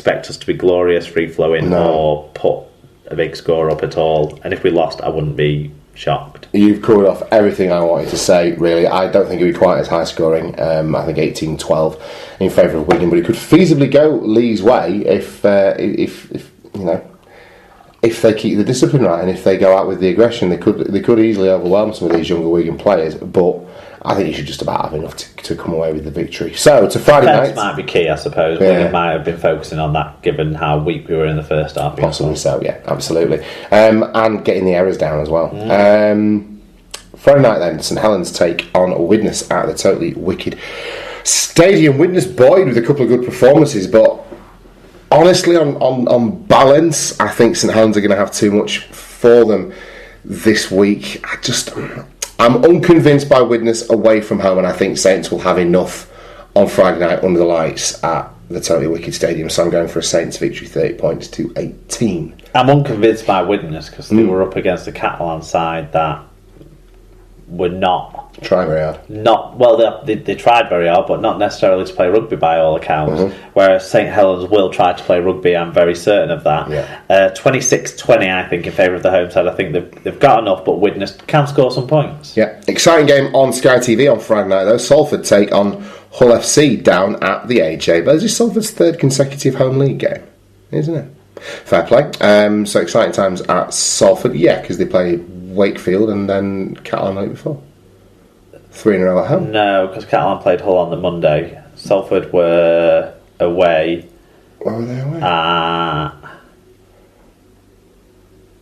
expect us to be glorious, free-flowing, or put a big score up at all. And if we lost, I wouldn't be shocked. You've covered off everything I wanted to say, really. I don't think it'll be quite as high scoring. I think 18-12 in favour of Wigan, but it could feasibly go Lee's way if you know, if they keep the discipline right and if they go out with the aggression. They could easily overwhelm some of these younger Wigan players, but I think you should just about have enough to come away with the victory. So, to Friday night... might be key, I suppose. Yeah. Wigan might have been focusing on that, given how weak we were in the first half. Possibly so, yeah, absolutely. And getting the errors down as well. Friday night then, St Helens take on Widnes at the totally wicked Stadium. Widnes buoyed with a couple of good performances, but honestly, on balance, I think St Helens are going to have too much for them this week. I'm unconvinced by Widnes away from home, and I think Saints will have enough on Friday night under the lights at the totally wicked Stadium. So I'm going for a Saints victory, 30-18. I'm unconvinced by Widnes because they were up against a Catalan side that were not try very hard. They tried very hard, but not necessarily to play rugby by all accounts. Whereas St Helens will try to play rugby. I'm very certain of that. 26-20, I think, in favour of the home side. I think they've got enough, but Widnes can score some points. Yeah, exciting game on Sky TV on Friday night though. Salford take on Hull FC down at the AJ. But this is Salford's third consecutive home league game, isn't it? Fair play. So exciting times at Salford, because they play Wakefield and then Catalan the week before. 3 in a row at home? No, because Catalan played Hull on the Monday. Salford were away. Where were they away?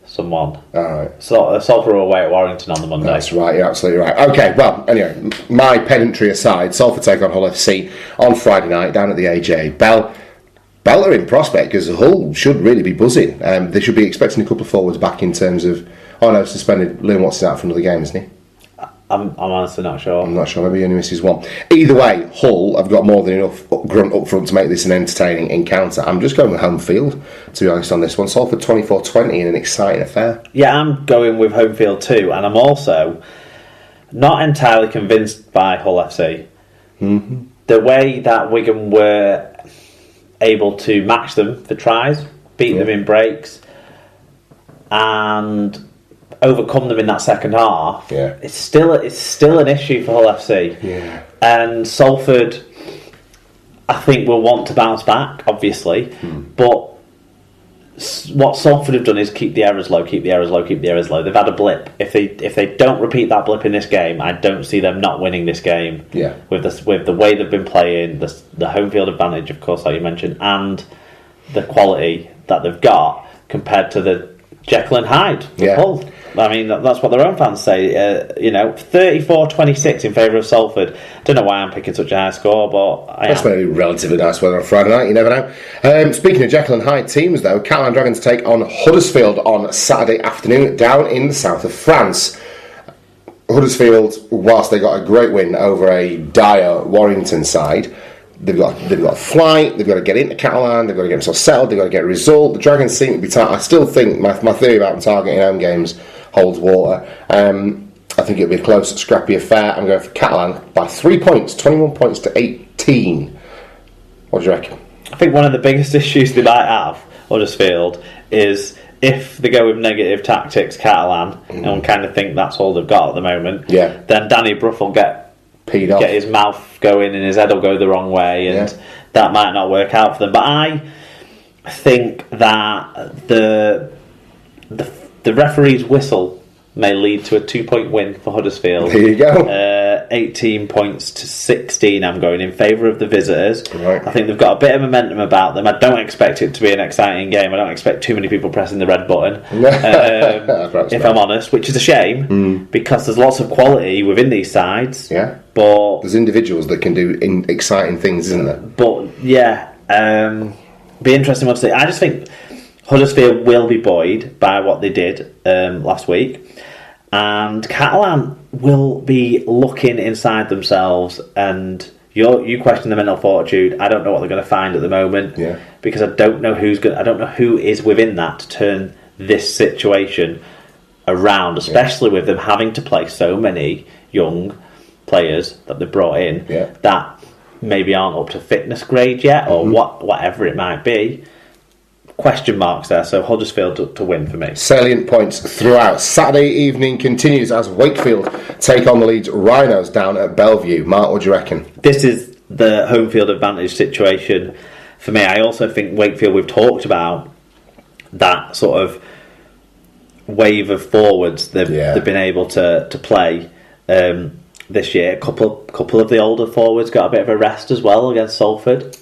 Someone. Alright. Salford were away at Warrington on the Monday. That's right, you're absolutely right. Okay, well, anyway, my pedantry aside, Salford take on Hull FC on Friday night down at the AJ. Bell are in prospect because Hull should really be buzzing. They should be expecting a couple of forwards back in terms of... Oh no, suspended. Liam Watson's out for another game, isn't he? I'm honestly not sure. I'm not sure. Maybe he only misses one. Either way, Hull have got more than enough grunt up front to make this an entertaining encounter. I'm just going with home field, to be honest, on this one. Salford 24-20 in an exciting affair. Yeah, I'm going with home field too, and I'm also not entirely convinced by Hull FC. The way that Wigan were able to match them for tries, beat them in breaks, and overcome them in that second half. It's still an issue for Hull FC. And Salford, I think, will want to bounce back, obviously. But what Salford have done is keep the errors low. They've had a blip. If they don't repeat that blip in this game, I don't see them not winning this game. With the way they've been playing, the home field advantage, of course, like you mentioned, and the quality that they've got compared to the Jekyll and Hyde of Hull. I mean, that's what their own fans say. 34-26 in favour of Salford. Don't know why I'm picking such a high score, but that's maybe relatively nice weather on Friday night. You never know. Speaking of Jekyll and Hyde teams, though, Catalan Dragons take on Huddersfield on Saturday afternoon down in the south of France. Huddersfield, whilst they got a great win over a dire Warrington side, They've got a flight, they've got to get into Catalan, they've got to get themselves settled, they've got to get a result. The Dragons seem to be... I still think my theory about them targeting home games holds water. I think it'll be a close, scrappy affair. I'm going for Catalan by 3 points, 21-18. What do you reckon? I think one of the biggest issues they might have, Huddersfield, is if they go with negative tactics, Catalan, and kind of think that's all they've got at the moment, then Danny Brough will get his mouth going and his head will go the wrong way, and that might not work out for them. But I think that the referee's whistle may lead to a 2-point win for Huddersfield. There you go. 18 points to 16 I'm going in favour of the visitors. Right. I think they've got a bit of momentum about them. I don't expect it to be an exciting game. I don't expect too many people pressing the red button, if I'm honest, which is a shame because there's lots of quality within these sides. But there's individuals that can do exciting things, isn't there? But be interesting to see. I just think Huddersfield will be buoyed by what they did last week, and Catalan will be looking inside themselves, and you question the mental fortitude. I don't know what they're going to find at the moment, because I don't know who is within that to turn this situation around, especially with them having to play so many young players that they brought in that maybe aren't up to fitness grade yet, or whatever it might be. question marks there, so Huddersfield to win for me. Salient points throughout. Saturday evening continues as Wakefield take on the Leeds Rhinos down at Bellevue. Mark, what do you reckon? This is the home field advantage situation for me. I also think Wakefield, we've talked about that sort of wave of forwards they've been able to play this year. A couple of the older forwards got a bit of a rest as well against Salford,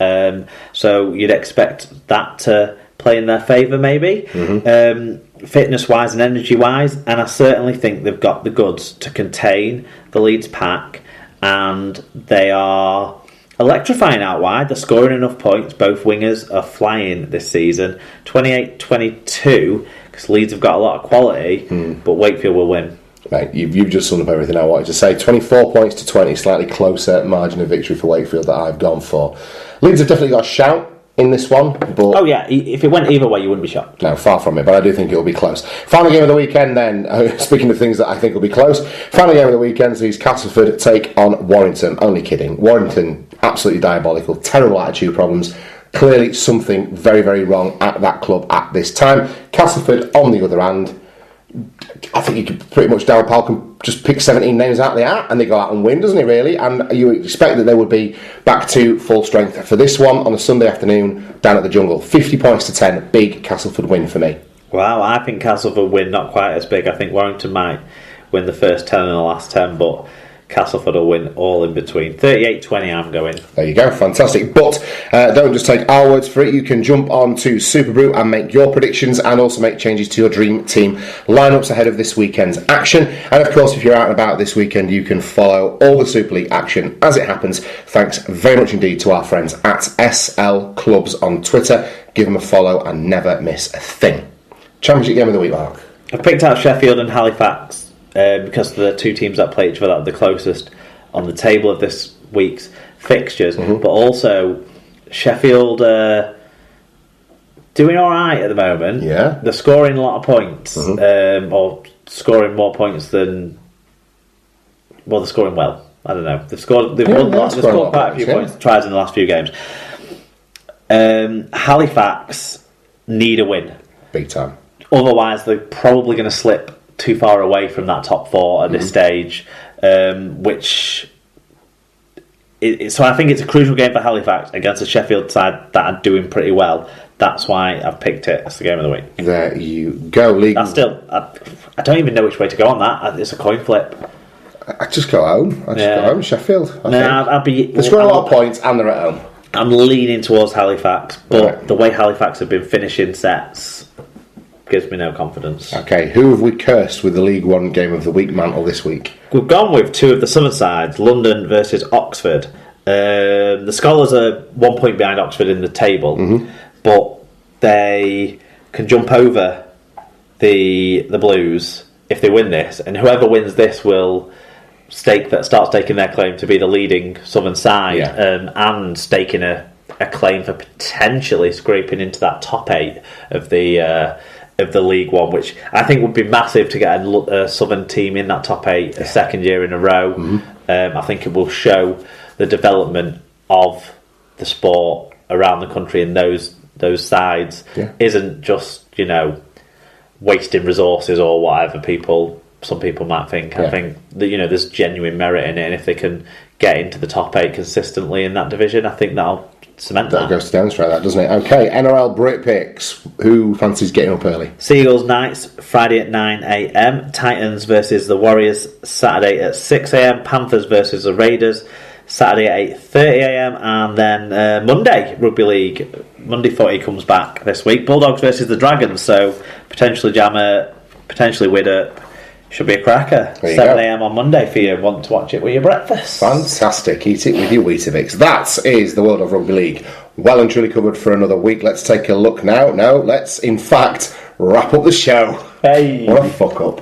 so you'd expect that to play in their favour maybe, fitness wise and energy wise, and I certainly think they've got the goods to contain the Leeds pack, and they are electrifying out wide. They're scoring enough points. Both wingers are flying this season. 28-22, because Leeds have got a lot of quality, but Wakefield will win. Mate, you've just summed up everything I wanted to say. 24 points to 20, slightly closer margin of victory for Wakefield that I've gone for. Leeds have definitely got a shout in this one, but... Oh yeah, if it went either way, you wouldn't be shocked. No, far from it, but I do think it will be close. Final game of the weekend then, speaking of things that I think will be close, final game of the weekend sees Castleford take on Warrington. Only kidding. Warrington, absolutely diabolical, terrible attitude problems. Clearly something very, very wrong at that club at this time. Castleford, on the other hand, I think you could pretty much, Darryl Powell can just pick 17 names out of the hat and they go out and win, doesn't he, really? And you expect that they would be back to full strength for this one on a Sunday afternoon down at the Jungle. 50 points to 10, big Castleford win for me. Wow, I think Castleford win, not quite as big. I think Warrington might win the first 10 and the last 10, but Castleford will win all in between. 38-20 I'm going. There you go, fantastic. But don't just take our words for it. You can jump on to Superbrew and make your predictions and also make changes to your dream team lineups ahead of this weekend's action. And of course, if you're out and about this weekend, you can follow all the Super League action as it happens. Thanks very much indeed to our friends at SL Clubs on Twitter. Give them a follow and never miss a thing. Championship game of the week, Mark. I've picked out Sheffield and Halifax. Because the two teams that play each other are the closest on the table of this week's fixtures, but also Sheffield doing all right at the moment. Yeah, they're scoring a lot of points, or scoring more points than. Well, they're scoring well. I don't know. They've scored. They've scored quite a few points. Tries in the last few games. Halifax need a win, big time. Otherwise, they're probably going to slip too far away from that top four at this stage, which so I think it's a crucial game for Halifax against a Sheffield side that are doing pretty well. That's why I've picked it as the game of the week. There you go, League. I don't even know which way to go on that. It's a coin flip. I just go home. Go home, Sheffield. They're scoring a lot of points and they're at home. I'm leaning towards Halifax, but the way Halifax have been finishing sets gives me no confidence. Okay, who have we cursed with the League One game of the week mantle this week? We've gone with two of the southern sides, London versus Oxford. The Scholars are 1 point behind Oxford in the table, but they can jump over the Blues if they win this, and whoever wins this will start staking their claim to be the leading southern side, and staking a claim for potentially scraping into that top 8 of the League One, which I think would be massive to get a southern team in that top 8 a second year in a row. I think it will show the development of the sport around the country, and those sides isn't just wasting resources or whatever some people might think. I think that there's genuine merit in it, and if they can get into the top 8 consistently in that division, I think that'll cement that. That goes to demonstrate that, doesn't it? Okay, NRL Brit picks. Who fancies getting up early? Seagulls Knights, Friday at 9 a.m. Titans versus the Warriors, Saturday at 6 a.m. Panthers versus the Raiders, Saturday at 8:30 a.m. And then Monday, Rugby League. Monday footy comes back this week. Bulldogs versus the Dragons, so potentially Jammer, potentially Widdop. Should be a cracker. 7 a.m. on Monday for you. Want to watch it with your breakfast. Fantastic. Eat it with your Weetabix. That is the world of Rugby League. Well and truly covered for another week. Let's take a look now. No, let's in fact wrap up the show. Hey. What a fuck up.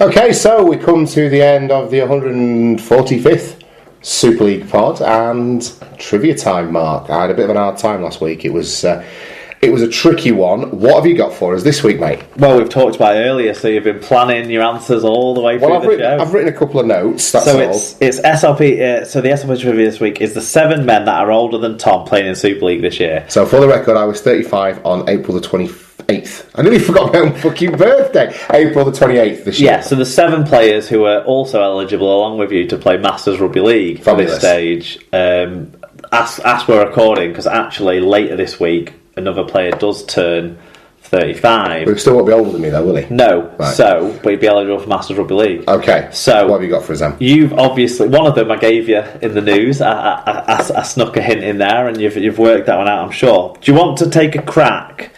Okay, so we come to the end of the 145th Super League pod and trivia time, Mark. I had a bit of an hard time last week. It was It was a tricky one. What have you got for us this week, mate? Well, we've talked about it earlier, so you've been planning your answers all the way through the show. I've written a couple of notes, that's so all. It's SLP, so the SLP trivia this week is the 7 men that are older than Tom playing in Super League this year. So for the record, I was 35 on April the 28th. I nearly forgot my own fucking birthday. April the 28th this year. Yeah, so the 7 players who are also eligible along with you to play Masters Rugby League for this stage, as we're recording, because actually later this week another player does turn 35. But he still won't be older than me though, will he? No, right. So but he'd be eligible for Masters Rugby League. Okay, so what have you got for us then? You've obviously, one of them I gave you in the news. I snuck a hint in there and you've worked that one out, I'm sure. Do you want to take a crack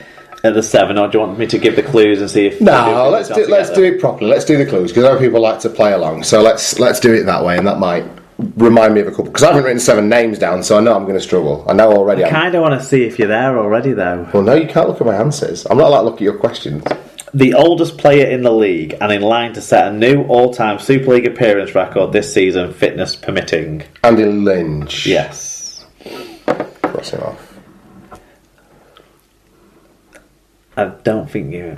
at the 7, or do you want me to give the clues and see if... No, let's do it properly. Let's do the clues, because other people like to play along. So let's do it that way, and that might remind me of a couple. Because I haven't written 7 names down, so I know I'm going to struggle. I know already. I kind of want to see if you're there already, though. Well, no, you can't look at my answers. I'm not allowed to look at your questions. The oldest player in the league, and in line to set a new all-time Super League appearance record this season, fitness permitting. Andy Lynch. Yes. Cross him off. I don't think you...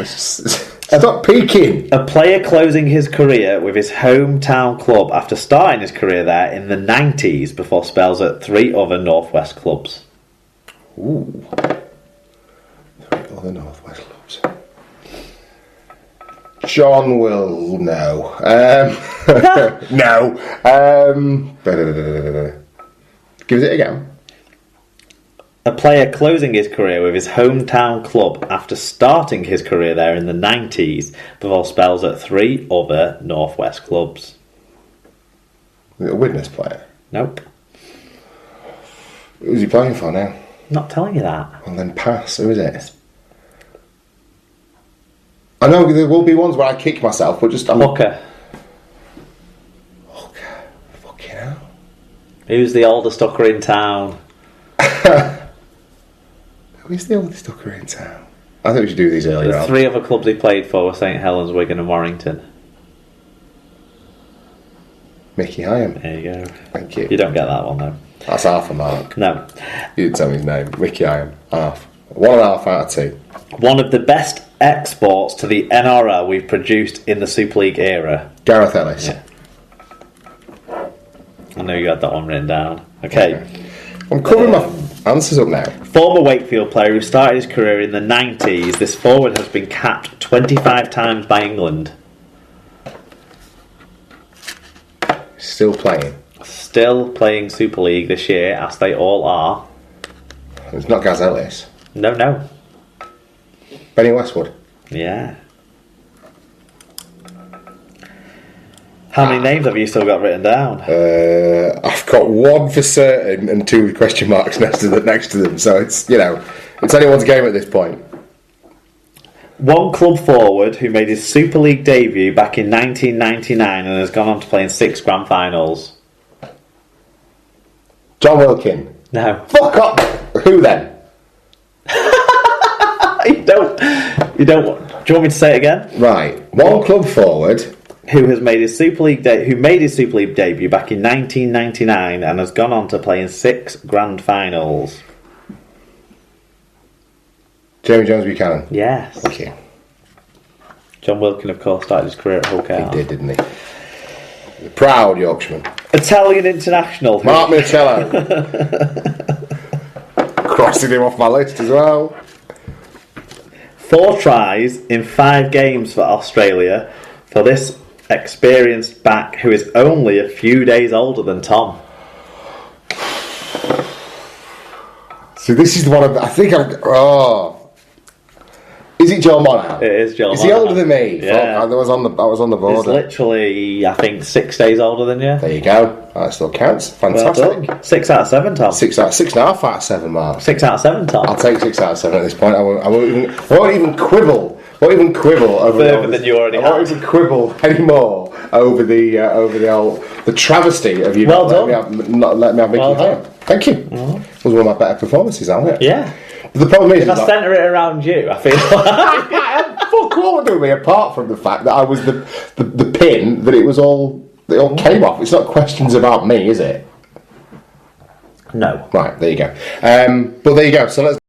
Stop peeking! A player closing his career with his hometown club after starting his career there in the 90s before spells at 3 other Northwest clubs. Ooh. 3 other Northwest clubs. John will know. No. Give it again. A player closing his career with his hometown club after starting his career there in the 90s before spells at 3 other Northwest clubs. A Widnes player? Nope. Who's he playing for now? Not telling you that. And then pass. Who is it? I know there will be ones where I kick myself, but just... Hooker. Hooker. Fucking hell. Who's the oldest hooker in town? Who's the oldest hooker in town? I think we should do these earlier on. The 3 other clubs he played for were St Helens, Wigan and Warrington. Mickey Hyam. There you go. Thank you. You don't get that one, though. That's half a mark. No. You didn't tell me his name. Mickey Hyam. Half. 1.5 out of 2. One of the best exports to the NRL we've produced in the Super League era. Gareth Ellis. Yeah. I know you had that one written down. Okay. I'm covering my answers up now. Former Wakefield player who started his career in the 90s, this forward has been capped 25 times by England. Still playing. Still playing Super League this year, as they all are. It's not Gaz Ellis. No. Benny Westwood. Yeah. How many names have you still got written down? I've got 1 for certain and 2 with question marks next to them. So it's anyone's game at this point. One club forward who made his Super League debut back in 1999 and has gone on to play in 6 grand finals. John Wilkin. No. Fuck up. Who then? You don't. Do you want me to say it again? Right. One club forward who has made his Super League debut back in 1999 and has gone on to play in 6 grand finals. Jamie Jones Buchanan. Yes. Thank you. John Wilkin, of course, started his career at Hull KR. He did, didn't he? The proud Yorkshireman. Italian international. Mark Minicello. Crossing him off my list as well. 4 tries in 5 games for Australia for this experienced back who is only a few days older than Tom. So this is the one I think I've... Oh... Is it Joe Monahan? It is Joe Monahan. Is he older than me? Yeah. Fuck, I was on the border. He's literally, I think, 6 days older than you. There you go. That still counts. Fantastic. Well 6 out of 7, Tom. 6.5 out of 7, Mark. 6 out of 7, Tom. I'll take 6 out of 7 at this point. I won't even quibble. Won't even quibble over further than you already have. I won't even quibble anymore over the travesty of you not letting me have Mickey Hyam. Thank you. Mm-hmm. It was one of my better performances, hasn't it? Yeah. But the problem is, if I centre it around you, I feel like fuck all doing me apart from the fact that I was the pin that it all came off. It's not questions about me, is it? No. Right, there you go. But there you go. So let's